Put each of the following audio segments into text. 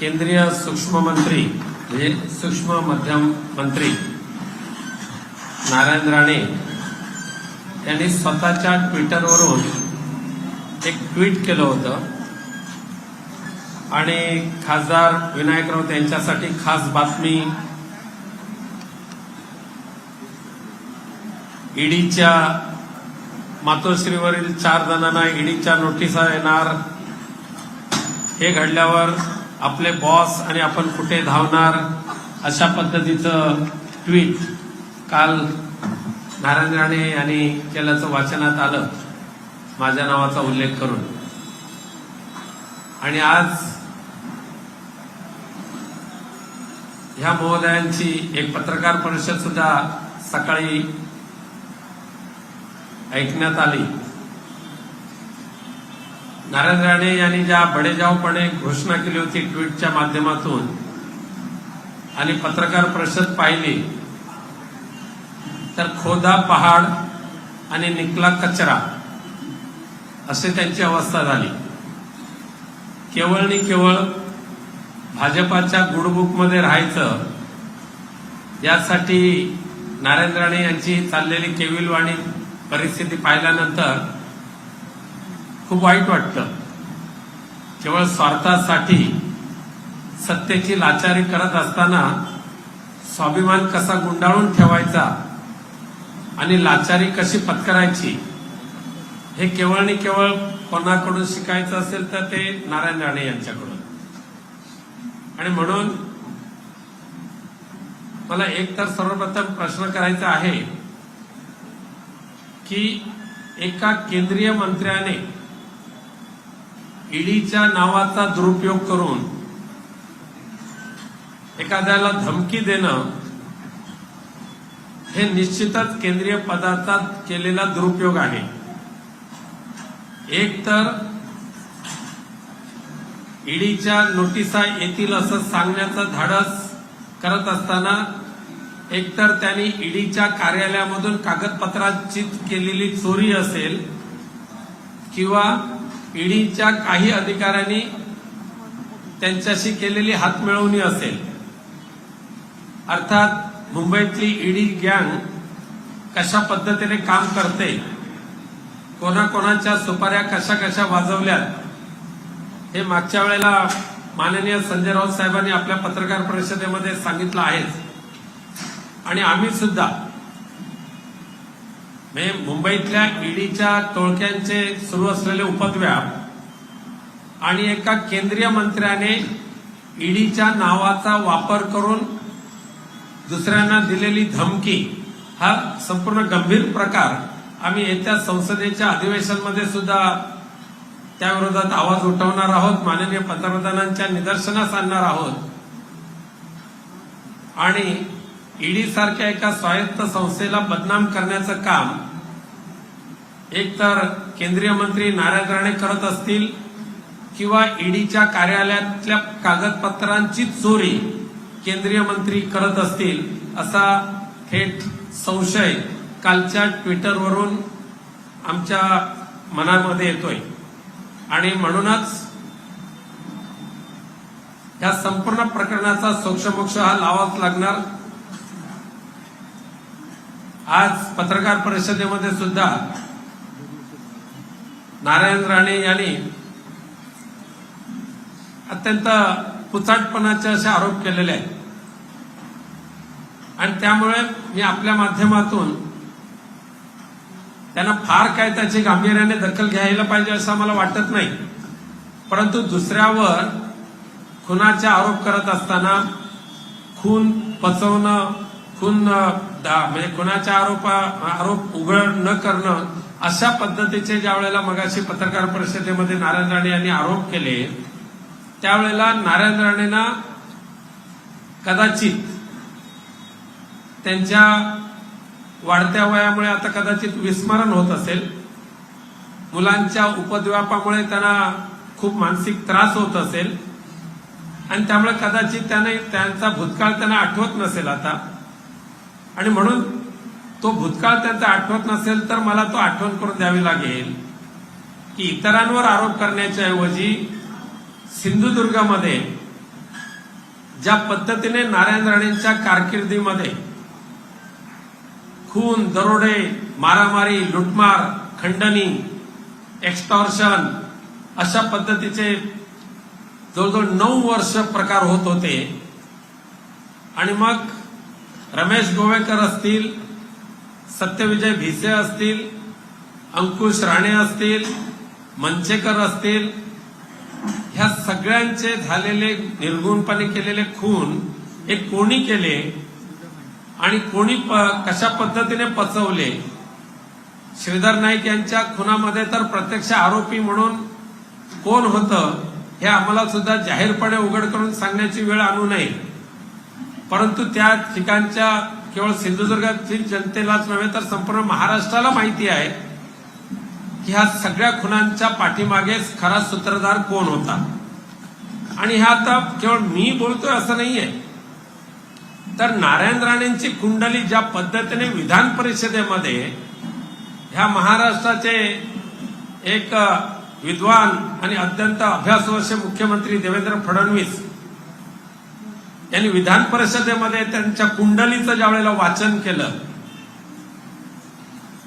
केंद्रीय सूक्ष्म मंत्री म्हणजे सूक्ष्म मध्यम मंत्री नारायण राणे यांनी स्वतःच्या ट्विटरवरून एक ट्विट केलं होतं आणि खासदार विनायक राऊत यांच्यासाठी खास बातमी, ईडीच्या मातोश्रीवरील 4 जणांना ईडीच्या नोटिसा येणार, हे घडल्यावर आपले बॉस आणि आपण कुठे धावणार, अशा पद्धतीचं ट्विट काल नारायण राणे यांनी केल्याचं वाचनात आलं, माझ्या नावाचा उल्लेख करून. आणि आज ह्या महोदयांची एक पत्रकार परिषद सुद्धा सकाळी ऐकण्यात आली. नारायण राणे यांनी ज्या बडेजावपणे घोषणा केली होती ट्विटच्या माध्यमातून आणि पत्रकार परिषद पाहिली तर खोदा पहाड आणि निकला कचरा असे त्यांची अवस्था झाली. केवळ आणि केवळ भाजपाच्या गुडबुकमध्ये राहायचं यासाठी नारायण राणे यांची चाललेली केविलवाणी परिस्थिती पाहिल्यानंतर खूप वाईट वाटतं. केवळ स्वार्थासाठी सत्तेची लाचारी करत असताना स्वाभिमान कसा गुंडाळून ठेवायचा आणि लाचारी कशी पत्करायची हे केवळ आणि केवळ कोणाकडून शिकायचं असेल तर ते नारायण राणे यांच्याकडून. आणि म्हणून मला एक तर सर्वप्रथम प्रश्न करायचा आहे की एका केंद्रीय मंत्र्याने ईडीच्या नावाचा दुरुपयोग करून एखाद्याला धमकी देणं हे निश्चितच केंद्रीय पदाचा केलेला दुरुपयोग आहे. एक तर ईडीच्या नोटिसा येतील असं सांगण्याचं धाडस करत असताना एकतर त्यांनी ईडीच्या कार्यालयामधून कागदपत्रांची केलेली चोरी असेल किंवा ईडीच्या काही अधिकाऱ्यांनी त्यांच्याशी केलेली हातमिळवणी असेल. अर्थात मुंबईतली ईडी गँग कशा पद्धतीने काम करते, कोणाकोणाच्या सुपाऱ्या कशा कशा वाजवल्यात हे मागच्या वेळेला माननीय संजय राऊत साहेबांनी आपल्या पत्रकार परिषदेमध्ये सांगितलं आहेच. आणि आम्ही सुद्धा मुंबईतल्या ईडीच्या टोळक्यांचे सुरू असलेले उपद्व्याप आणि एका केंद्रीय मंत्र्याने ईडीच्या नावाचा वापर करून दुसऱ्यांना दिलेली धमकी हा संपूर्ण गंभीर प्रकार आम्ही येत्या संसदेच्या अधिवेशनामध्ये सुद्धा त्या विरोधात आवाज उठवणार आहोत, माननीय पंतप्रधानांच्या निदर्शनास आणणार आहोत. आणि ईडी सारख्या एका स्वायत्त संस्थेला बदनाम करण्याचं काम एकतर केंद्रीय मंत्री नारायण राणे करत असतील किंवा ईडीच्या कार्यालयातल्या कागदपत्रांची चोरी केंद्रीय मंत्री करत असतील असा थेट संशय कालच्या ट्विटरवरून आमच्या मनामध्ये येतोय. आणि म्हणूनच या संपूर्ण प्रकरणाचा सोक्षमोक्ष हा लावाच लागणार. आज पत्रकार परिषदेमध्ये सुद्धा नारायण राणे यांनी अत्यंत पुचाटपणाचे असे आरोप केलेले आहेत. आणि त्यामुळे मी आपल्या माध्यमातून त्यांना फार काय त्याची गांभीर्याने दखल घ्यायला पाहिजे असं मला वाटत नाही. परंतु दुसऱ्यावर खुनाचे आरोप करत असताना खून पचवणं, म्हणजे खुनाच्या आरोप उघड न करणं अशा पद्धतीचे ज्या वेळेला मगाशी पत्रकार परिषदेमध्ये नारायण राणे यांनी आरोप केले त्यावेळेला नारायण राणेंना कदाचित त्यांच्या वाढत्या वयामुळे आता कदाचित विस्मरण होत असेल, मुलांच्या उपद्व्यापामुळे त्यांना खूप मानसिक त्रास होत असेल आणि त्यामुळे कदाचित त्यांचा भूतकाळ त्यांना आठवत नसेल आता. आणि म्हणून तो भूतकाळ त्यांचा आठवत नसेल तर मला तो आठवण करून द्यावी लागेल की इतरांवर आरोप करण्याच्या ऐवजी सिंधुदुर्गमध्ये ज्या पद्धतीने नारायण राणेंच्या कारकिर्दीमध्ये खून, दरोडे, मारामारी, लुटमार, खंडणी, एक्स्टॉर्शन अशा पद्धतीचे जवळजवळ 9 वर्ष प्रकार होत होते आणि मग रमेश गोवेकर असतील, सत्यविजय भिसे असतील, अंकुश राणे असतील, मंचेकर असतील, ह्या सगळ्यांचे झालेले निर्गुणपणे केलेले खून हे कोणी केले आणि कोणी कशा पद्धतीने पचवले. श्रीधर नाईक यांच्या खुनामध्ये तर प्रत्यक्ष आरोपी म्हणून कोण होतं हे आम्हाला सुद्धा जाहीरपणे उघड करून सांगण्याची वेळ आणू नये, परंतु त्या ठिकाणच्या केवळ सिंधुदुर्गातील जनतेलाच नव्हे तर संपूर्ण महाराष्ट्राला माहिती आहे की ह्या सगळ्या खुनांच्या पाठीमागेच खरा सूत्रधार कोण होता. आणि ह्या आता केवळ मी बोलतोय असं नाहीये, तर नारायण राणेंची कुंडली ज्या पद्धतीने विधान परिषदेमध्ये ह्या महाराष्ट्राचे एक विद्वान आणि अत्यंत अभ्यासवर्ष मुख्यमंत्री देवेंद्र फडणवीस यांनी विधान परिषदेमध्ये त्यांच्या कुंडलीचं ज्या वेळेला वाचन केलं,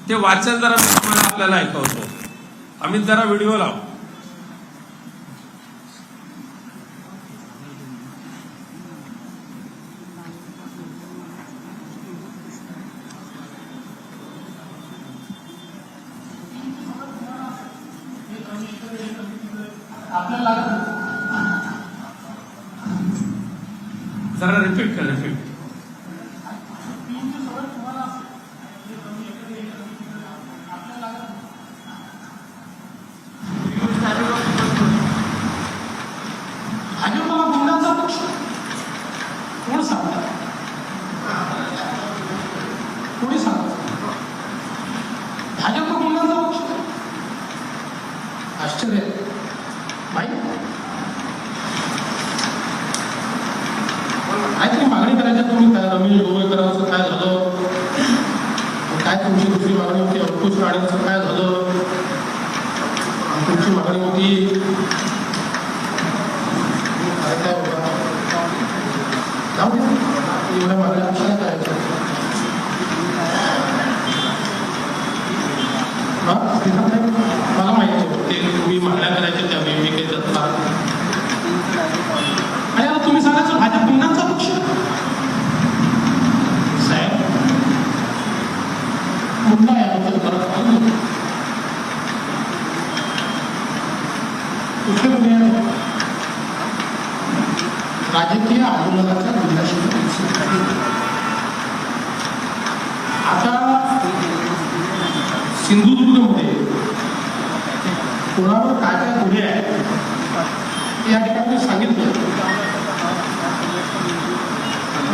ते वाचन जरा मी तुम्हाला आपल्याला ऐकवतो. अमित जरा व्हिडिओ लाव. जरा रिपीट कर. भाजपला गुंडांचा पक्ष कोण सांगतात? कोणी सांगतात भाजप गुंडांचा पक्ष? आश्चर्य माहिती काहीतरी मागणी करायच्या तुम्ही. काय रमेश गोवेकरांचं काय झालं, काय तुमची दुसरी मागणी होती अंकुश राणेंचं काय झालं, तुमची मागणी होती काय होता जाऊ एवढ्या मागण्या आपल्याला करायच्या. मला माहिती होतं ते तुम्ही मागण्या करायच्या त्या मी काही जात आणि आता तुम्ही सांगायचं भाजप गुंडांचा पक्ष. साहेब मुद्दा आहे कुठले गुन्हे राजकीय आंदोलनाचा गुन्ह्याशी. आता सिंधुदुर्गमध्ये कोणावर काय काय गुन्हे आहेत या ठिकाणी सांगितलं.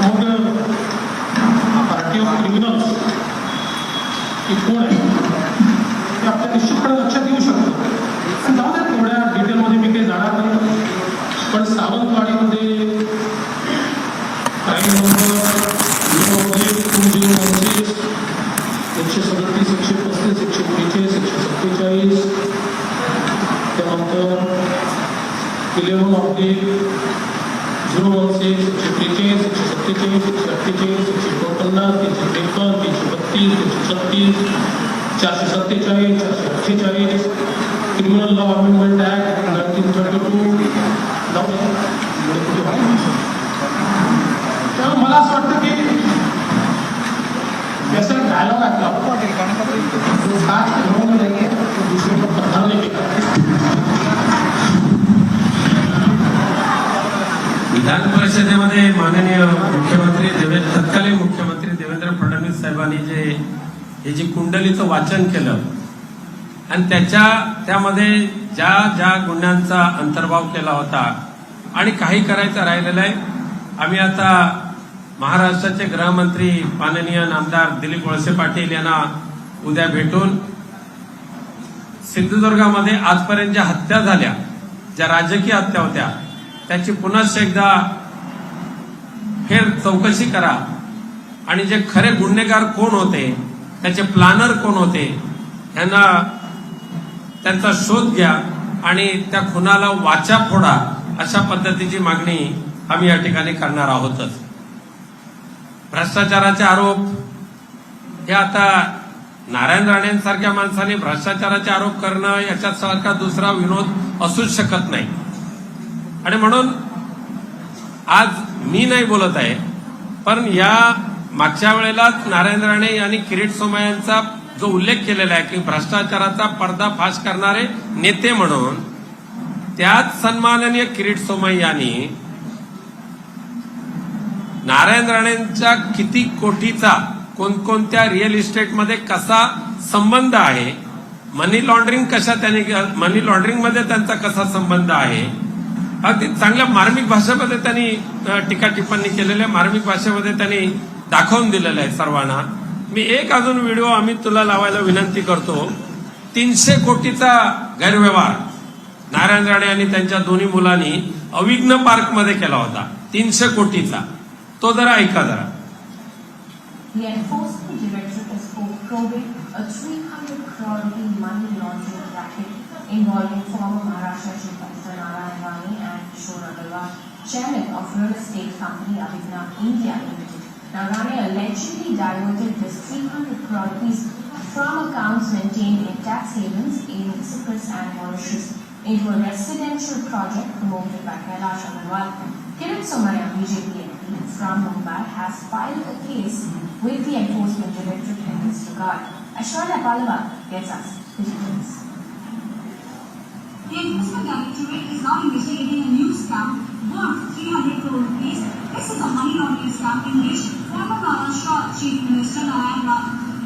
मग पार्टी ऑफ क्रिमिनल्स ही कोण आहे ते आपल्या निश्चितपणे लक्षात येऊ शकतं. जाऊ द्या तेवढ्या डिटेलमध्ये मी काही जाणार नाही, पण सावंतवाडीमध्ये क्राईम नंबर 2019 137 135 143 147 त्यानंतर 11 of 016 143 147 148 149 353 332 336 447 448 criminal law amendment act 1932. तर मला असं वाटतं की जैसे डायलॉग आता साथ लोग नहीं है तो दूसरे को पढ़ाने के विधान परिषदेमध्ये माननीय मुख्यमंत्री तत्कालीन मुख्यमंत्री देवेंद्र फडणवीस साहेबांनी हे जी कुंडलीचं वाचन केलं आणि त्यामध्ये ज्या ज्या गुन्ह्यांचा अंतर्भाव केला होता आणि काही करायचं राहिलेलं आहे. आम्ही आता महाराष्ट्राचे गृहमंत्री माननीय नामदार दिलीप वळसे पाटील यांना उद्या भेटून सिंधुदुर्गामध्ये आजपर्यंत ज्या हत्या झाल्या, ज्या राजकीय हत्या होत्या, त्याची पुन्हा एकदा फेर चौकशी करा आणि जे खरे गुन्हेगार कोण होते, त्याचे प्लॅनर कोण होते, यांना त्यांचा शोध घ्या आणि त्या खुनाला वाचा फोडा, अशा पद्धतीची मागणी आम्ही या ठिकाणी करणार आहोतच. भ्रष्टाचाराचे आरोप हे आता नारायण राणेंसारख्या माणसाने भ्रष्टाचाराचे आरोप करणं याच्यासारखा दुसरा विनोद असूच शकत नाही. आणि म्हणून आज मी नाही बोलत आहे, पण या मागच्या वेळेलाच नारायण राणे यांनी किरीट सोमय्या यांचा जो उल्लेख केलेला आहे की भ्रष्टाचाराचा पर्दाफाश करणारे नेते म्हणून, त्याच सन्माननीय किरीट सोमय्या यांनी नारायण राणेंच्या किती कोटीचा कोणकोणत्या रिअल इस्टेटमध्ये कसा संबंध आहे, मनी लॉन्ड्रिंगमध्ये त्यांचा कसा संबंध आहे, अगदी चांगल्या मार्मिक भाषेमध्ये त्यांनी टीका टिप्पणी केलेल्या मार्मिक भाषेमध्ये त्यांनी दाखवून दिलेलं आहे सर्वांना. मी एक अजून व्हिडिओ आम्ही तुला लावायला विनंती करतो. 300 कोटीचा गैरव्यवहार नारायण राणे आणि त्यांच्या दोन्ही मुलांनी अविघ्न पार्कमध्ये केला होता. 300 कोटीचा. तो जरा ऐका जरा. The Enforcement Directorate is probing a 300 crore rupee money laundering racket involving former Maharashtra Chief Minister Narayan Rane and Kishore Agarwal, chairman of real estate company Abhigna India Limited. Now, Rane allegedly diverted this 300 crore rupees from accounts maintained in tax havens in Cyprus and Mauritius into a residential project promoted by Kailash Agarwal. Kirit Somaiya, BJP MP from Mumbai, has filed a case with the Enforcement Directorate in this regard. Aishwarya Pallava gets us the details. The Enforcement Directorate is now investigating a new scam worth 300 crore rupees. This is a money laundering scam in which former Maharashtra Chief Minister Narayan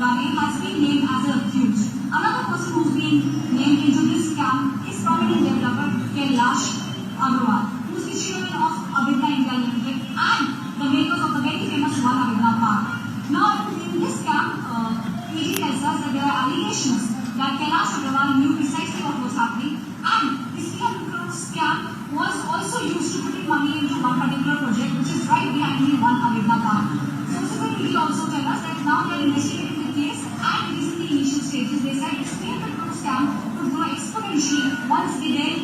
Rane has been named as an accused. Another person who's been named into this scam is prominent developer Kailash Agarwal, who is the chairman of Abhigna India Limited and the makers of the very famous One Abhigna Park. Now, in this scam, ED tells us that there are allegations that Kailash Agarwal knew precisely what was happening, and this 300 crore scam was also used to put in money into one particular project, which is right behind the One Abhigna Park. Subsequently, ED also tell us that now they are investigating the case, and it is in the initial stages. They said this 300 crore scam could grow exponentially once they get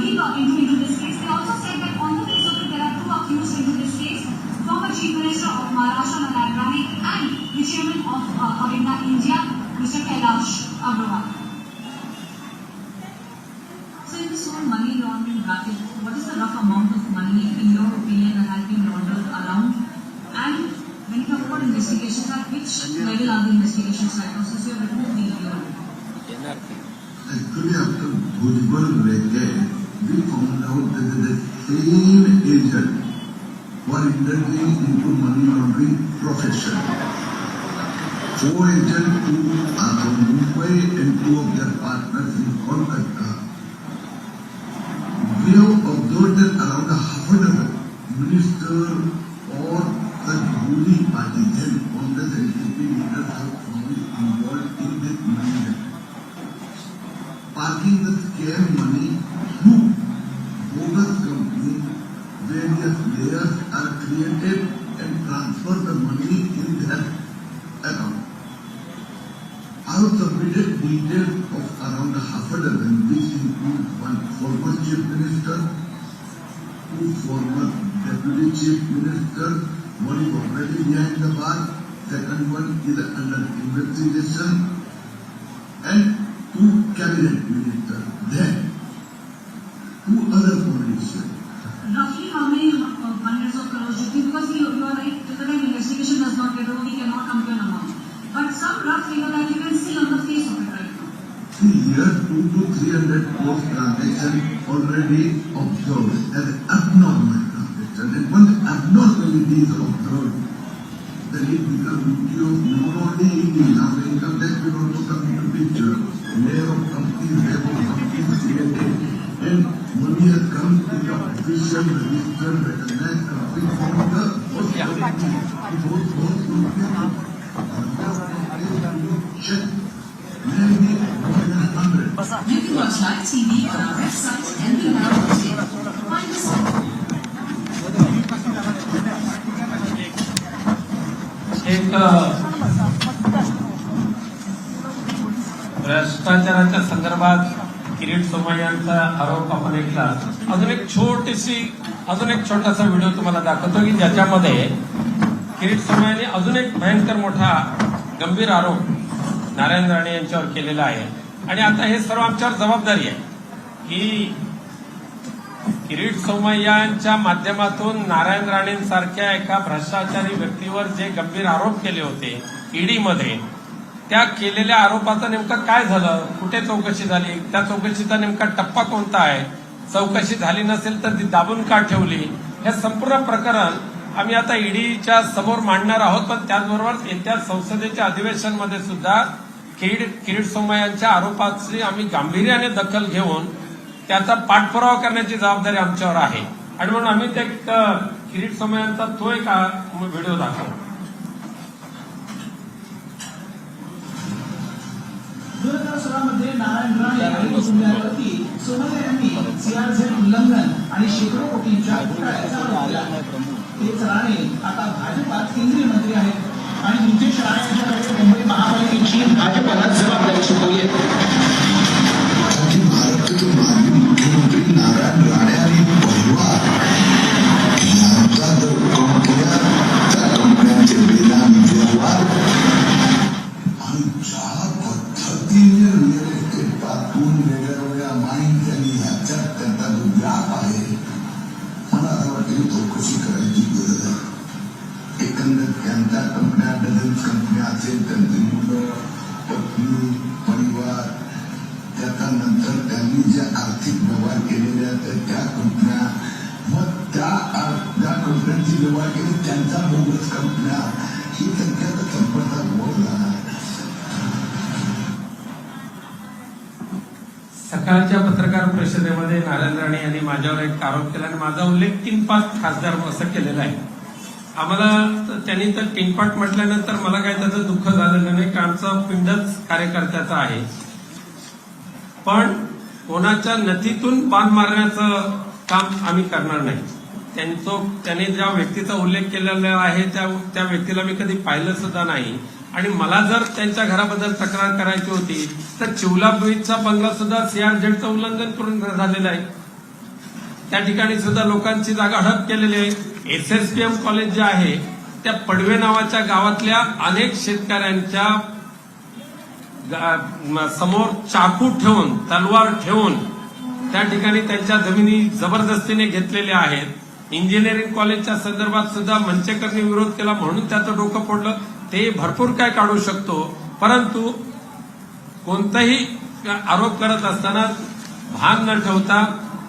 deeper into this case. They also said that on the face of it, there are two accused into this case: former Chief Minister of Maharashtra Narayan Rane and the chairman of Abhigna India, Mr. Kailash Agarwal. So, in this whole money laundering bracket, what is the rough amount of money, in your opinion, that has been laundered around? And when you talk about investigations, at which level are the investigations right now? Since you have written the video. Actually, after Bhujbal Rege, we found out that the same agent were indulging into money laundering profession. 4 agents who are from Mumbai and 2 of their partners in Kolkata. We have observed that around half a dozen minister or the ruling party and Congress and NCP leaders have been involved in this money laundering. Parking the scam money through bogus companies, various layers are created and transfer the money in their account. I have submitted details of around half a dozen, which include 1 former chief minister, 2 former deputy chief minister, 1 is already behind the bar, second one is under investigation, and 2 cabinet ministers. Then 2 other politicians. Roughly how many hundreds of crores do you think? Because you are right, till the time investigation does not get over, we cannot come to an amount. But some rough figure that you can see on the face of it right now. See here, 200 to 300 crore transaction already observed as abnormal transaction. And once abnormality is observed, then it becomes duty of not only now the income tax will also come into picture. Layer of companies, created, and money has come in the official registered recognized company from the check. Maybe more than 100. You can watch live TV on our website and the app. Find us on एक भ्रष्टाचाराच्या संदर्भात किरीट सोमय्या यांचा आरोप आपण ऐकला. अजून एक छोटीशी अजून एक छोटासा व्हिडिओ तुम्हाला दाखवतो की ज्याच्यामध्ये किरीट सोमय्यांनी अजून एक भयंकर मोठा गंभीर आरोप नारायण राणे यांच्यावर केलेला आहे. आणि आता हे सर्व आमच्यावर जबाबदारी आहे की किरीट सोमय्यांच्या माध्यमातून नारायण राणेंसारख्या एका भ्रष्टाचारी व्यक्तीवर जे गंभीर आरोप केले होते ईडीमध्ये, त्या केलेल्या आरोपाचं नेमकं काय झालं, कुठे चौकशी झाली, त्या चौकशीचा नेमका टप्पा कोणता आहे, चौकशी झाली नसेल तर ती दाबून का ठेवली, हे संपूर्ण प्रकरण आम्ही आता ईडीच्या समोर मांडणार आहोत. पण त्याचबरोबर येत्या संसदेच्या अधिवेशनमध्ये सुद्धा किरीट सोमय्यांच्या आरोपाची आम्ही गांभीर्याने दखल घेऊन त्याचा पाठपुरावा करण्याची जबाबदारी आमच्यावर आहे. आणि म्हणून आम्ही ते किरीट सोमय्यांचा तो एक व्हिडिओ दाखवू. 2016 मध्ये नारायण राणे आणि कुटुंबियांवरती सोमय्या यांनी सीआरझेड उल्लंघन आणि शेकडो कोटींच्या घोटाळ्याचा आरोप केला. तेच राणे आता भाजपात केंद्रीय मंत्री आहेत आणि नितेश राणे यांच्याकडे मुंबई महापालिकेची भाजपाला जबाबदारी सोपवली आहे. भारताचे माजी मुख्यमंत्री नारायण राणे आणि परिवार यांचा जर कंपन्या त्या कंपन्यांचे बेनामी व्यवहार आणि ज्या पद्धतीने रिअल इस्टेटातून वेगळ्या माईन त्यांनी ह्याच्यात त्यांचा जो व्याप आहे, मला असं वाटतं चौकशी करायची गरज आहे. एकंदर त्यांच्या कंपन्या, डझन कंपन्या असेल, त्यांची मुलं, पत्नी, परिवार, त्याच्यानंतर त्यांनी जे आर्थिक व्यवहार केलेले आहेत त्या कंपन्या, मग त्या कंपन्यांची व्यवहार केली त्यांचा बोगस कंपन्या, ही त्यांच्या संपर्कात बोल झाला. सकाळच्या पत्रकार परिषदेमध्ये नारायण राणे यांनी माझ्यावर एक आरोप केला आणि माझा उल्लेख 3-5 खासदार असं केलेला आहे. आम्हाला त्यांनी तर टिनपाट म्हटल्यानंतर मला काही त्याचं दुःख झालेलं नाही, कारण आमचा पिंडच कार्यकर्त्याचा आहे. पण कोणाच्या नथीतून बाण मारण्याचं काम आम्ही करणार नाही. त्याने ज्या व्यक्तीचा उल्लेख केलेला आहे त्या व्यक्तीला मी कधी पाहिलं सुद्धा नाही. आणि मला जर त्यांच्या घराबद्दल तक्रार करायची होती तर चिवला बीचचा बंगला सुद्धा सीआरझेडचं उल्लंघन करून झालेला आहे. त्या ठिकाणी सुद्धा लोकांची जागा हडप केलेली आहे. एसएसपीएम कॉलेज जे आहे त्या पडवे नावाच्या गावातल्या अनेक शेतकऱ्यांच्या समोर चाकू ठेवून, तलवार ठेवून त्या ठिकाणी त्यांच्या जमिनी जबरदस्तीने घेतलेल्या आहेत. इंजिनिअरिंग कॉलेजच्या संदर्भात सुद्धा मंचेकरनी विरोध केला म्हणून त्याचं डोकं फोडलं. ते भरपूर काय काढू शकतो, परंतु कोणताही आरोप करत असताना भान न ठेवता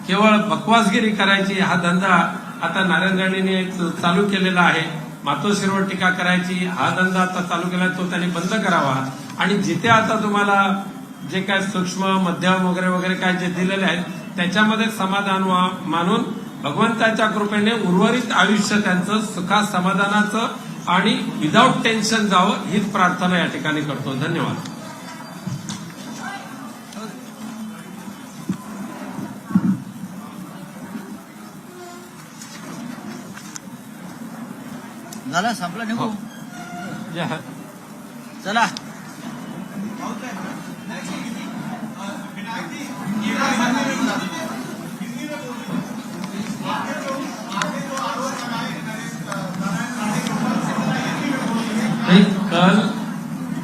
केवळ बकवासगिरी करायची हा धंदा आता नारायण राणेंनी चालू केलेला आहे. मातोश्रीवर टीका करायची हा धंदा आता चालू केला, तो त्यांनी बंद करावा. आणि जिथे आता तुम्हाला जे काय सूक्ष्म, मध्यम वगैरे वगैरे काय जे दिलेले आहेत त्याच्यामध्ये समाधान मानून भगवंताच्या कृपेने उर्वरित आयुष्य त्यांचं सुखा समाधानाचं आणि विदाऊट टेन्शन जावं हीच प्रार्थना या ठिकाणी करतो. धन्यवाद. झालं, संपलं, निघू. चला.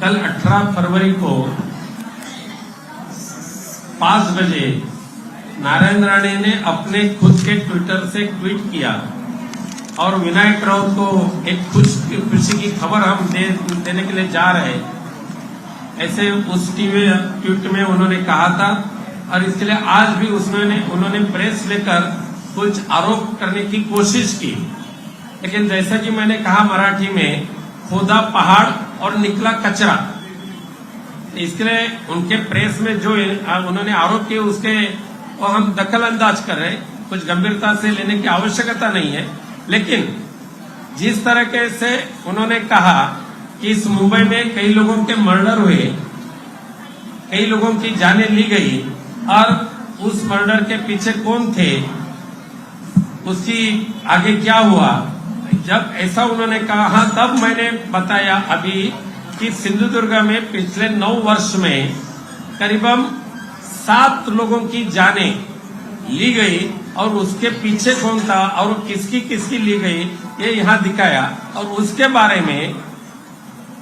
कल 18 फरवरी को 5 बजे नारायण राणे ने अपने खुद के ट्विटर से ट्वीट किया और विनायक राउत को एक खुशी की खबर हम देने के लिए जा रहे हैं, ऐसे उस ट्वीट में उन्होंने कहा था. और इसके लिए आज भी उन्होंने प्रेस लेकर कुछ आरोप करने की कोशिश की. लेकिन जैसा कि मैंने कहा मराठी में, खोदा पहाड़ और निकला कचरा. इसके लिए उनके प्रेस में जो उन्होंने आरोप किए उसके वो हम दखल अंदाज कर रहे हैं. कुछ गंभीरता से लेने की आवश्यकता नहीं है. लेकिन जिस तरह से उन्होंने कहा कि इस मुंबई में कई लोगों के मर्डर हुए, कई लोगों की जानें ली गई और उस मर्डर के पीछे कौन थे, उसकी आगे क्या हुआ, जब ऐसा उन्होंने कहा तब मैंने बताया अभी कि सिंधुदुर्ग में पिछले 9 वर्ष में करीबन 7 लोगों की जानें ली गई और उसके पीछे कौन था और किसकी किसकी ली गई, ये यहाँ दिखाया। और उसके बारे में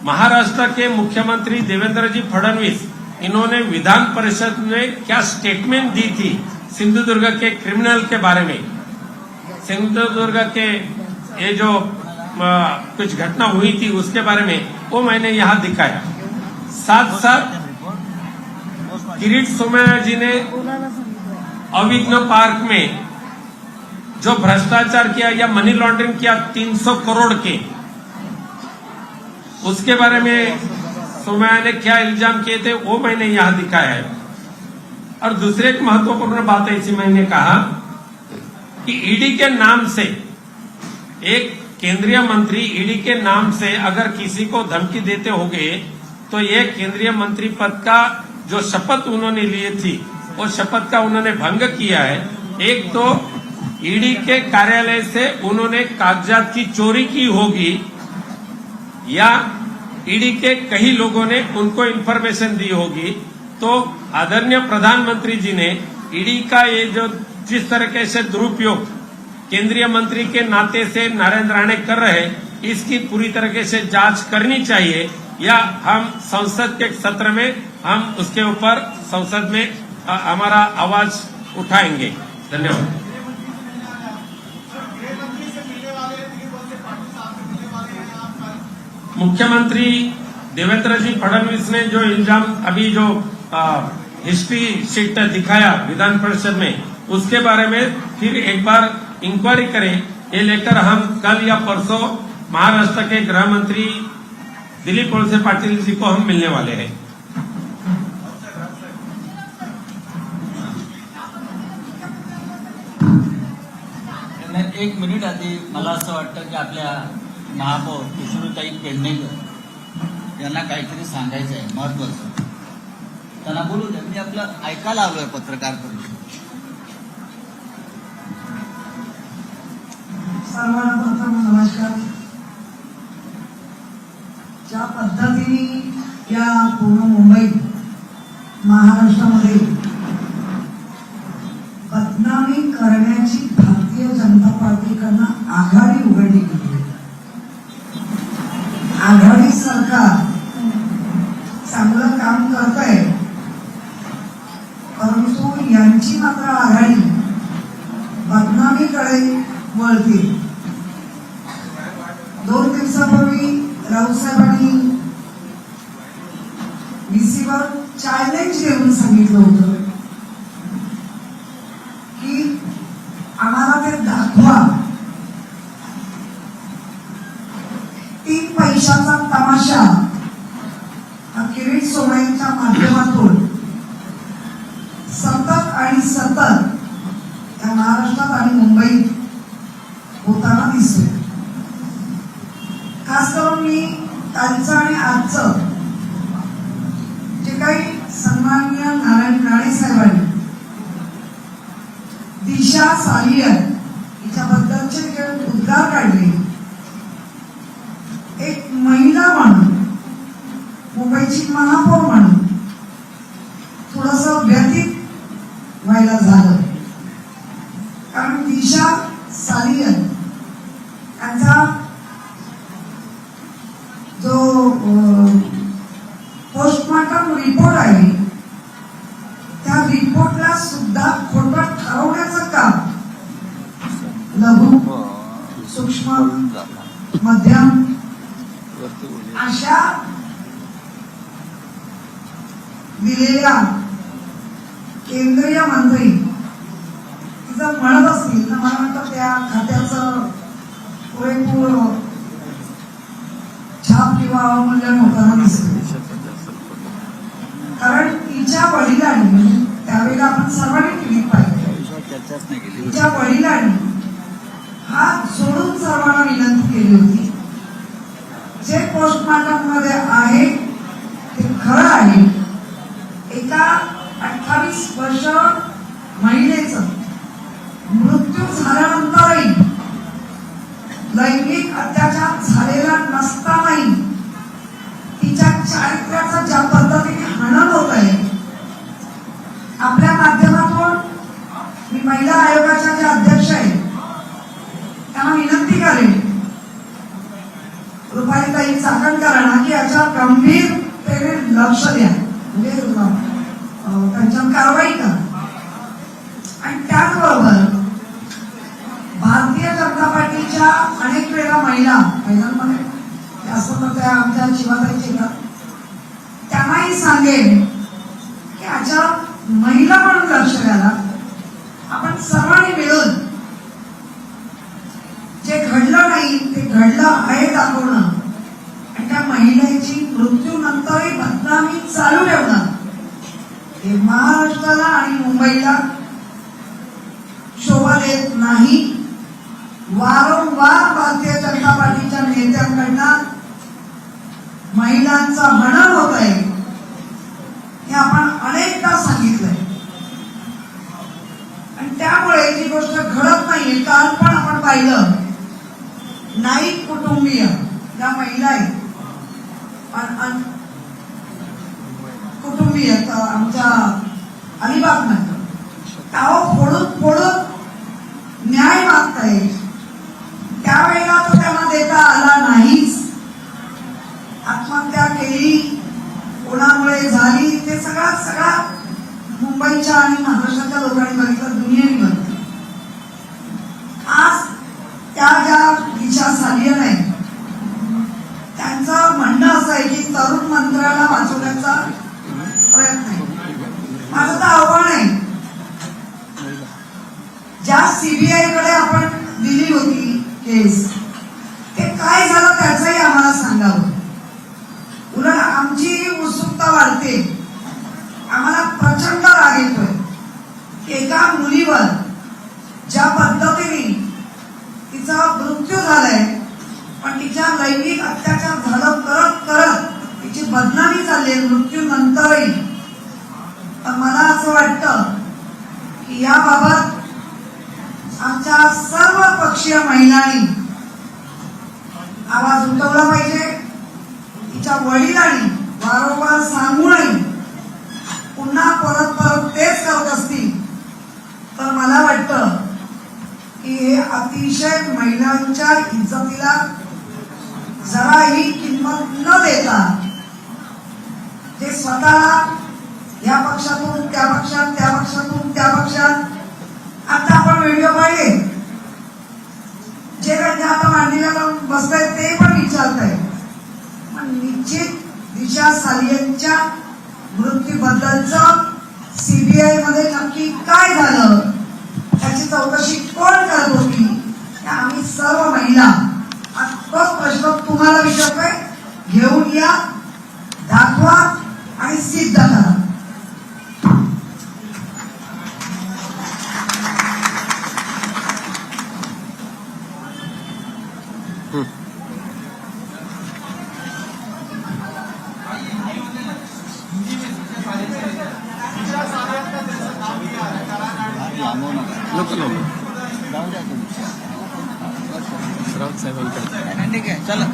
महाराष्ट्र के मुख्यमंत्री देवेंद्र जी फडणवीस, इन्होंने विधान परिषद में क्या स्टेटमेंट दी थी सिंधुदुर्ग के क्रिमिनल के बारे में, सिंधुदुर्ग के ये जो कुछ घटना हुई थी उसके बारे में, वो मैंने यहाँ दिखाया। साथ साथ किरीट सोमैया जी ने अविघ्न पार्क में जो भ्रष्टाचार किया या मनी लॉन्ड्रिंग किया 300 करोड़ के, उसके बारे में सोमैया ने क्या इल्जाम किए थे वो मैंने यहां दिखाया है। और दूसरे एक महत्वपूर्ण बात है, इसी मैंने कहा कि ईडी के नाम से, एक केंद्रीय मंत्री ईडी के नाम से अगर किसी को धमकी देते होंगे तो ये केंद्रीय मंत्री पद का जो शपथ उन्होंने लिए थी वो शपथ का उन्होंने भंग किया है। एक तो ईडी के कार्यालय से उन्होंने कागजात की चोरी की होगी या ईडी के कई लोगों ने उनको इंफॉर्मेशन दी होगी। तो आदरणीय प्रधानमंत्री जी ने ईडी का ये जो जिस तरीके से दुरुपयोग केंद्रीय मंत्री के नाते से नरेंद्र राणे कर रहे हैं, इसकी पूरी तरीके से जांच करनी चाहिए, या हम संसद के सत्र में हम उसके ऊपर संसद में हमारा आवाज उठाएंगे। धन्यवाद। मुख्यमंत्री देवेंद्र जी फडणवीस ने जो इल्जाम अभी जो हिस्ट्री शीट दिखाया विधान परिषद में, उसके बारे में फिर एक बार इंक्वायरी करें, ये लेकर हम कल या परसों महाराष्ट्र के गृह मंत्री दिलीप वळसे पाटील जी को हम मिलने वाले हैं। एक मिनिट आधी मला असं वाटतं की आपल्या महापौर किशोरीताई पेडणेकर यांना काहीतरी सांगायचं आहे महत्वाचं, त्यांना बोलू द्या, मी आपलं ऐकायला आलोय पत्रकार परिषद। सर्वप्रथम नमस्कार। ज्या पद्धतीने या पूर्ण मुंबईत महाराष्ट्रामध्ये बदनामी करण्याची भारतीय जनता पार्टीकडनं आघाडी उघडली गेली, आघाडी सरकार चांगलं काम करत आहे, परंतु यांची मात्र आघाडी बदनामीकडे वळते। 2 दिवसापूर्वी राऊसाहेबांनी VCवर चॅलेंज देऊन सांगितलं होतं की आम्हाला ते दाखवा, 3 पैशाचा तमाशा हा किरीट सोमय्यांच्या माध्यमातून सतत आणि सतत या महाराष्ट्रात आणि मुंबईत होताना दिसतोय। खास करून मी कालचं आणि आजचं जे काही सन्माननीय नारायण राणे साहेबांनी दिशा सालियन हिच्याबद्दलचे जे उद्गार काढले, एक महिला म्हणून, मुंबईची महापौर म्हणून थोडंसं व्यथित व्हायला झालं, कारण दिशा सालियन यांचा जो पोस्टमॉर्टम रिपोर्ट आहे त्या रिपोर्टला सुद्धा खोटं ठरवण्याचं काम लघु, सूक्ष्म, मध्यम अशा दिलेल्या केंद्रीय मंत्री जर म्हणत असतील तर मला वाटतं त्या खात्याचं पुरेपूर छाप किंवा अवमूल्यन होताना दिसतं। कारण तिच्या वडिलांनी, त्यावेळेला आपण सर्वांनी क्लिप पाहिली, तिच्या वडिलांनी हात जोडून सर्वांना विनंती केली होती, जे पोस्टमॉर्टम मध्ये आहे ते खरं आहे, एका 28 वर्ष महिलेचं मृत्यू झाल्यानंतरही लैंगिक अत्याचार झालेला नसतानाही तिच्या चारित्र्याचं ज्या पद्धतीने हनन होत आहे, आपल्या माध्यमातून मी महिला आयोगाच्या ज्या त्यांना विनंती करेन रुपालीताई चाकणकरांना की याच्यावर गंभीरतेने लक्ष द्या, म्हणजे त्यांच्यावर कारवाई करा. आणि त्याचबरोबर भारतीय जनता पार्टीच्या अनेक वेळा महिलांमध्ये जास्त तर त्या आमच्या शिवाताईचे का त्यांनाही सांगेन की याच्यावर महिला म्हणून लक्ष द्यायला आपण सर्वांनी मिळून जे घडलं नाही ते घडलं आहे दाखवणं आणि त्या महिलेची मृत्यूनंतरही बदनामी चालू ठेवणं हे महाराष्ट्राला आणि मुंबईला शोभा देत नाही. वारंवार भारतीय जनता पार्टीच्या नेत्यांकडनं महिलांचं हनन होत आहे हे आपण अनेकदा सांगितलंय आणि त्यामुळे जी गोष्ट घडत नाहीये. काल पण आपण पाहिलं नाईक कुटुंबीय ज्या महिला आहेत कुटुंबीय आमच्या अलिबाग मध्ये फोडून फोडून न्याय मागताय. त्यावेळेला तो त्यांना देता आला नाहीच. आत्महत्या केली, कोणामुळे झाली ते सगळा मुंबईच्या आणि महाराष्ट्राच्या लोकांनी बघितलं, दुनियेने बघितलं. आज त्या ज्या दिशा सालियन आहे त्यांचं म्हणणं असं आहे की तरुण मंत्र्याला वाचवण्याचा प्रयत्न आहे. माझं तर आव्हान आहे, ज्या सीबीआय कडे आपण दिली होती केस ते काय झालं त्याचंही आम्हाला सांगावं. उलट आमची उत्सुकता वाढते. आम्हाला प्रचंड राग येतोय. एका मुलीवर ज्या पद्धतीने तिचा मृत्यू झालाय पण तिच्या लैंगिक अत्याचार झालं करत करत तिची बदनामी झाली मृत्यूनंतरही. पण मला असं वाटतं की याबाबत आमच्या सर्व पक्षीय महिलांनी आवाज उठवला पाहिजे. तिच्या वडिलांनी वारंवार सांगूनही पुन्हा परत तेच करत असतील तर मला वाटतं की हे अतिशय महिलांच्या इज्जतीला जराही किंमत न देता जे स्वतःला या पक्षातून त्या पक्षात त्या पक्षातून त्या पक्षात, आता आपण व्हिडिओ पाहिले जे त्यांच्या आता मांडीला बसतायत ते पण विचारत आहे. पण निश्चित दिशा सालियनच्या मृत्यूबद्दलचं सीबीआय मध्ये नक्की काय झालं त्याची चौकशी कोण करत होती आम्ही सर्व महिला तोच प्रश्न तुम्हाला विचारतोय. घेऊन या, दाखवा आणि सिद्ध करा. ठीक आहे, चला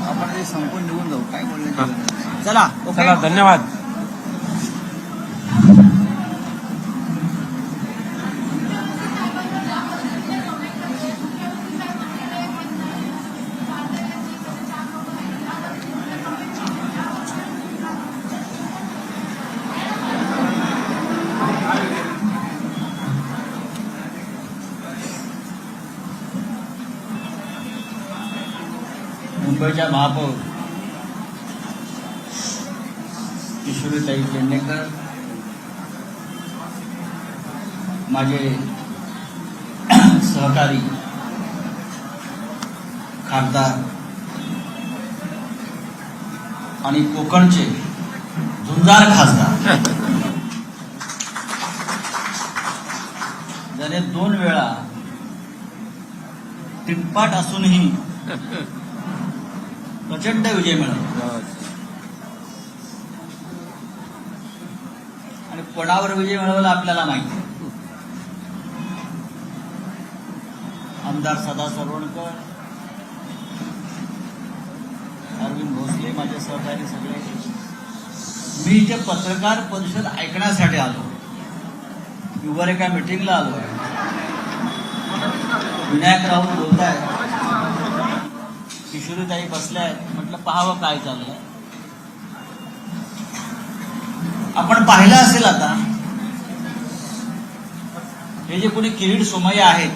आपण ते संपून निघून जाऊ. काय बोलले चला. चला, धन्यवाद. मुंबईच्या महापौर किशोरीताई पेडणेकर, माझे सहकारी खासदार आणि कोकणचे झुंजार खासदार ज्याने 2 वेळा तिटपाट असूनही प्रचंड विजय मिळवला आणि कोणावर विजय मिळवला आपल्याला माहिती. आमदार सदा सरवणकर, अरविंद भोसले, माझे सहकारी सगळे. मी इथे पत्रकार परिषद ऐकण्यासाठी आलो. मी वर एका मिटिंगला आलो. विनायक राऊत बोलतायत, किशोरीताई बसल्या आहेत, म्हटलं पाहावं काय चाललंय. आपण पाहिलं असेल आता हे जे कोणी किरीट सोमय्या आहेत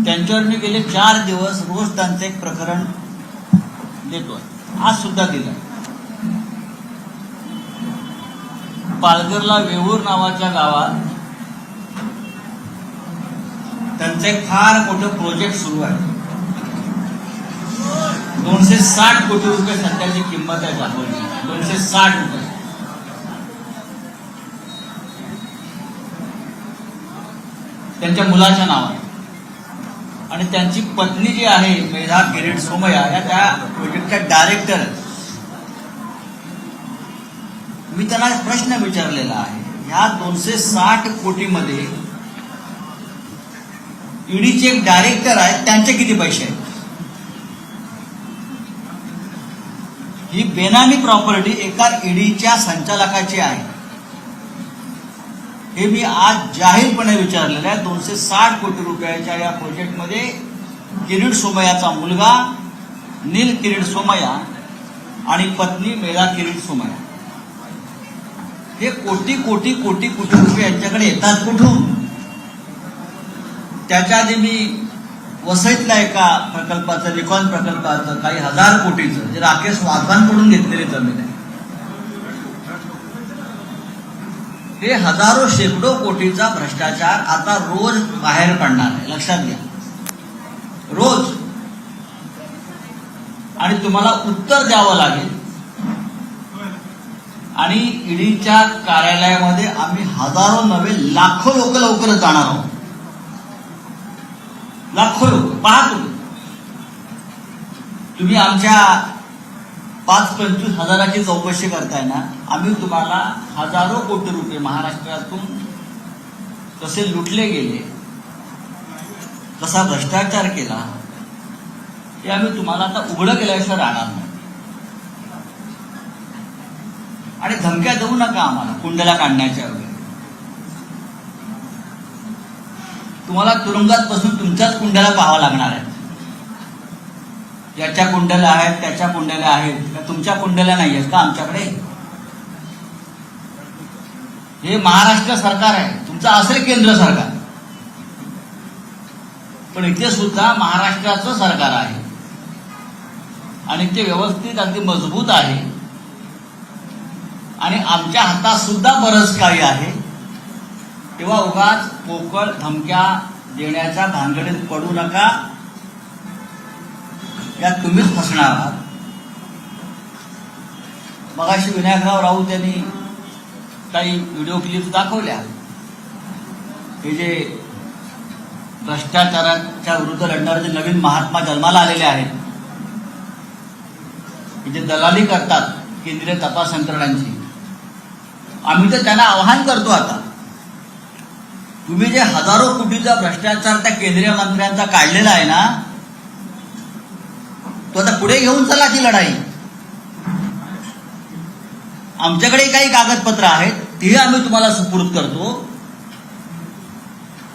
त्यांच्यावर मी गेले 4 दिवस रोज त्यांचं एक प्रकरण देतोय. आज सुद्धा दिलं. पालघरला वेऊर नावाच्या गावात त्यांचं एक फार मोठं प्रोजेक्ट सुरू आहे. 260 कोटी रुपये सध्याची किंमत आहे दाखवली. 260 रुपये. त्यांच्या मुलाच्या नावाने. आणि त्यांची पत्नी जी आहे मेधा किरीट सोमय्या या त्या प्रोजेक्टच्या डायरेक्टर. मी त्यांना प्रश्न विचारलेला आहे, ह्या 260 कोटीमध्ये ईडीचे एक डायरेक्टर आहेत, त्यांचे किती पैसे आहेत? ही बेनामी प्रॉपर्टी एका ईडीच्या संचालकाची आहे. हे मी आज जाहीरपणे विचारलेलं आहे. 260 कोटी रुपयाच्या या प्रोजेक्टमध्ये किरीट सोमय्याचा मुलगा नील किरीट सोमय्या आणि पत्नी मेधा किरीट सोमय्या हे कोटी कोटी कोटी कोटी रुपये यांच्याकडे येतात कुठून? त्याच्या आधी मी वसईतल्या एका प्रकल्पाचं, रिकॉन प्रकल्पाचं काही 1000 कोटीचं जे राकेश वाघांकडून घेतलेली जमीन आहे, हे हजारो शेकडो कोटीचा भ्रष्टाचार आता रोज बाहेर पडणार आहे. लक्षात घ्या, रोज. आणि तुम्हाला उत्तर द्यावं लागेल. आणि ईडीच्या कार्यालयामध्ये आम्ही हजारो नव्हे लाखो लोक लवकरच जाणार आहोत. लाखो लोक. पहा तुम्ही आमच्या 5-25 हजाराची चौकशी करताय ना, आम्ही तुम्हाला हजारो कोटी रुपये महाराष्ट्रातून कसे लुटले गेले, कसा भ्रष्टाचार केला, हे आम्ही तुम्हाला आता उघडं केल्याशिवाय राहणार नाही. आणि धमक्या देऊ नका आम्हाला कुंडला काढण्याच्या वगैरे. तुम्हाला तुरुंगात बसून तुमच्याच कुंड्याला पाहावं लागणार आहे. याच्या कुंड्याला आहेत, त्याच्या कुंड्याला आहेत, का तुमच्या कुंड्याला नाही आहेत का आमच्याकडे? हे महाराष्ट्र सरकार आहे, तुमचं असेल केंद्र सरकार, पण इथे सुद्धा महाराष्ट्राचं सरकार आहे आणि ते व्यवस्थित अगदी मजबूत आहे. आणि आमच्या हातात सुद्धा बरंच काही आहे. तेव्हा उगाच पोकळ धमक्या देण्याच्या भानगडीत पडू नका. या तुम्हीच फसणार आहात. मगाशी विनायकराव राऊत यांनी काही व्हिडिओ क्लिप्स दाखवल्या. हे जे भ्रष्टाचाराच्या विरुद्ध लढणारे जे नवीन महात्मा जन्माला आलेले आहेत, जे दलाली करतात केंद्रीय तपास यंत्रणांची, आम्ही तर त्यांना आवाहन करतो, आता तुम्ही जे हजारो कोटीचा भ्रष्टाचार त्या केंद्रीय मंत्र्यांचा काढलेला आहे ना, तो आता पुढे घेऊन चला ती लढाई. आमच्याकडे काही कागदपत्र आहेत, ती आम्ही तुम्हाला सुपूर्द करतो.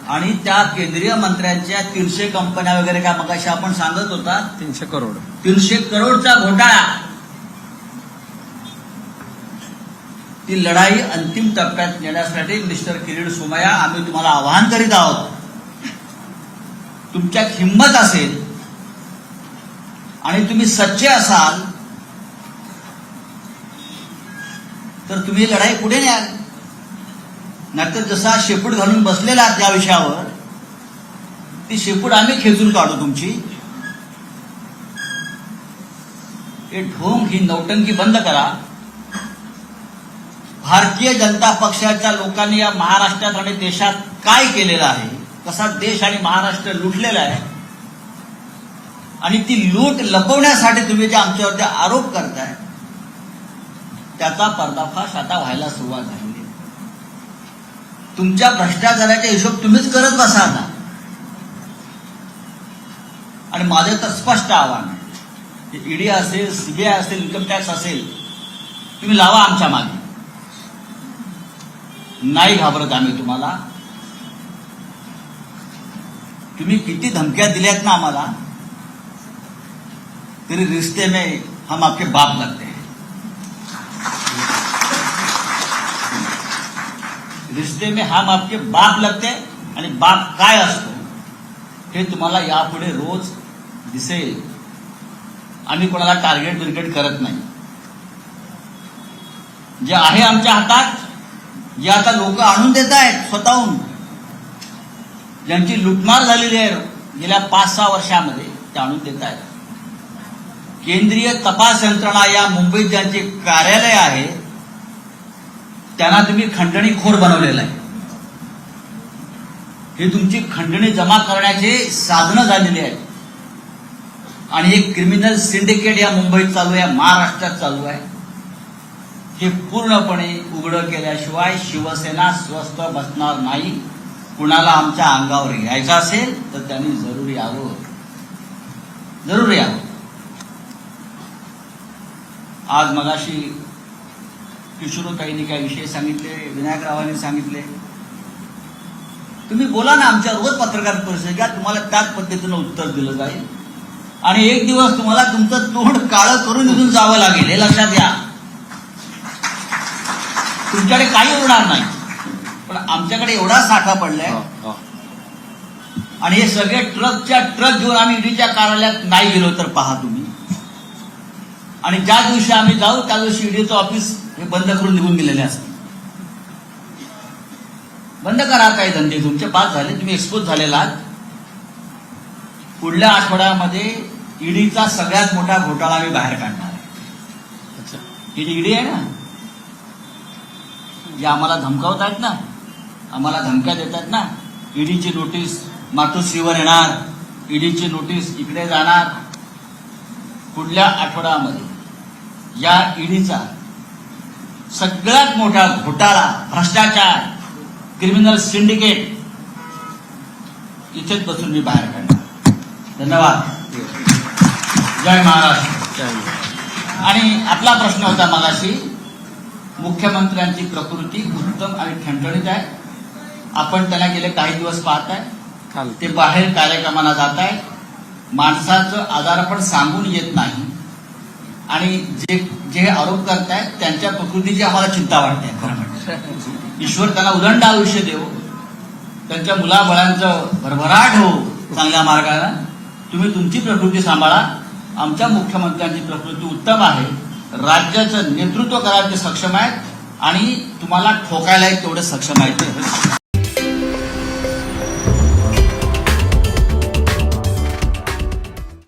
आणि त्या केंद्रीय मंत्र्यांच्या 300 कंपन्या वगैरे काय मगाशी आपण सांगत होता, 300 करोडचा घोटाळा, ती लढाई अंतिम टप्प्यात नेण्यासाठी मिस्टर किरीट सोमय्या आम्ही तुम्हाला आवाहन करीत आहोत. तुमच्यात हिंमत असेल आणि तुम्ही सच्चे असाल तर तुम्ही लढाई पुढे न्याल. नाहीतर जसा शेपूट घालून बसलेला त्या विषयावर, ती शेपूट आम्ही खेचून काढू तुमची. हे ढोंग, ही नौटंकी बंद करा. भारतीय जनता पक्षाच्या लोकांनी या महाराष्ट्रात आणि देशात काय केलेलं आहे, कसा देश आणि महाराष्ट्र लुटलेला आहे, आणि ती लूट लपवण्यासाठी तुम्ही जे आमच्यावरती आरोप करताय त्याचा पर्दाफाश आता व्हायला सुरुवात झाली. तुमच्या भ्रष्टाचाराचा हिशोब तुम्हीच करत बसा आता. आणि माझं तर स्पष्ट आव्हान आहे, ईडी असेल, सीबीआय असेल, इन्कम टॅक्स असेल, तुम्ही लावा आमच्या मागे. नाही घाबरत आम्ही तुम्हाला. तुम्ही किती धमक्या दिल्यात ना आम्हाला, तरी रिश्ते में हम आपके बाप लगते हैं. रिश्ते में हम आपके बाप लगते हैं. आणि बाप काय असतो हे तुम्हाला यापुढे रोज दिसेल. आम्ही कोणाला टार्गेट बिर्गेट करत नाही. जे आहे आमच्या हातात, जे आता लोक आणून देत आहेत स्वतःहून, ज्यांची लुटमार झालेली आहे गेल्या 5-6 वर्षामध्ये, ते आणून देत आहेत. केंद्रीय तपास यंत्रणा या मुंबईत ज्यांचे कार्यालय आहे त्यांना तुम्ही खंडणीखोर बनवलेलं आहे. हे तुमची खंडणी जमा करण्याचे साधनं झालेली आहेत. आणि एक क्रिमिनल सिंडिकेट या मुंबईत चालू आहे, महाराष्ट्रात चालू आहे. हे पूर्णपणे उघडं केल्याशिवाय शिवसेना स्वस्थ बसणार नाही. कुणाला आमच्या अंगावर घ्यायचं असेल तर त्यांनी जरूर यावं, जरूर यावं. आज मगाशी किशोरताईंनी काही विषय सांगितले, विनायकरावांनी सांगितले. तुम्ही बोला ना, आमच्या रोज पत्रकार परिषद घ्या, तुम्हाला त्याच पद्धतीनं उत्तर दिलं जाईल. आणि एक दिवस तुम्हाला तुमचं तोंड काळं करून इथून जावं लागेल, हे लक्षात घ्या. तुमच्याकडे काही उरणार नाही, पण आमच्याकडे एवढा साठा पडलाय. आणि हे सगळे ट्रकच्या ट्रक घेऊन आम्ही ईडीच्या कार्यालयात नाही गेलो तर पहा तुम्ही. आणि ज्या दिवशी आम्ही जाऊ त्या दिवशी ईडीचं ऑफिस हे बंद करून निघून गेलेले असते. बंद करा काही धंदे तुमचे, पास झाले, तुम्ही एक्सपोज झालेला आहात. पुढल्या आठवड्यामध्ये ईडीचा सगळ्यात मोठा घोटाळा आम्ही बाहेर काढणार आहे. ही जी ईडी आहे ना, जे आम्हाला धमकावत आहेत ना, आम्हाला धमक्या देत आहेत ना, ईडीची नोटीस मातोश्रीवर येणार, ईडीची नोटीस इकडे जाणार. पुढल्या आठवड्यामध्ये या ईडीचा सगळ्यात मोठा घोटाळा, भ्रष्टाचार, क्रिमिनल सिंडिकेट इथेच बसून मी बाहेर काढणार. धन्यवाद. जय महाराष्ट्र. आणि आपला प्रश्न होता मगाशी, मुख्यमंत्र्यांची प्रकृती उत्तम आणि ठणठणीत आहे. आपण त्यांना गेले काही दिवस पाहताय, ते बाहेर कार्यक्रमाला जात आहेत. माणसाचं आजारपण सांगून येत नाही. आणि जे आरोप करतायत त्यांच्या प्रकृतीची आम्हाला चिंता वाटते. खरं म्हणजे ईश्वर त्यांना उदंड आयुष्य देव, त्यांच्या मुलाबळांचं भरभराट हो चांगल्या मार्गाला. तुम्ही तुमची प्रकृती सांभाळा. आमच्या मुख्यमंत्र्यांची प्रकृती उत्तम आहे. राज्याचं नेतृत्व करायला ते सक्षम आहेत आणि तुम्हाला ठोकायलाही तेवढे सक्षम आहेत.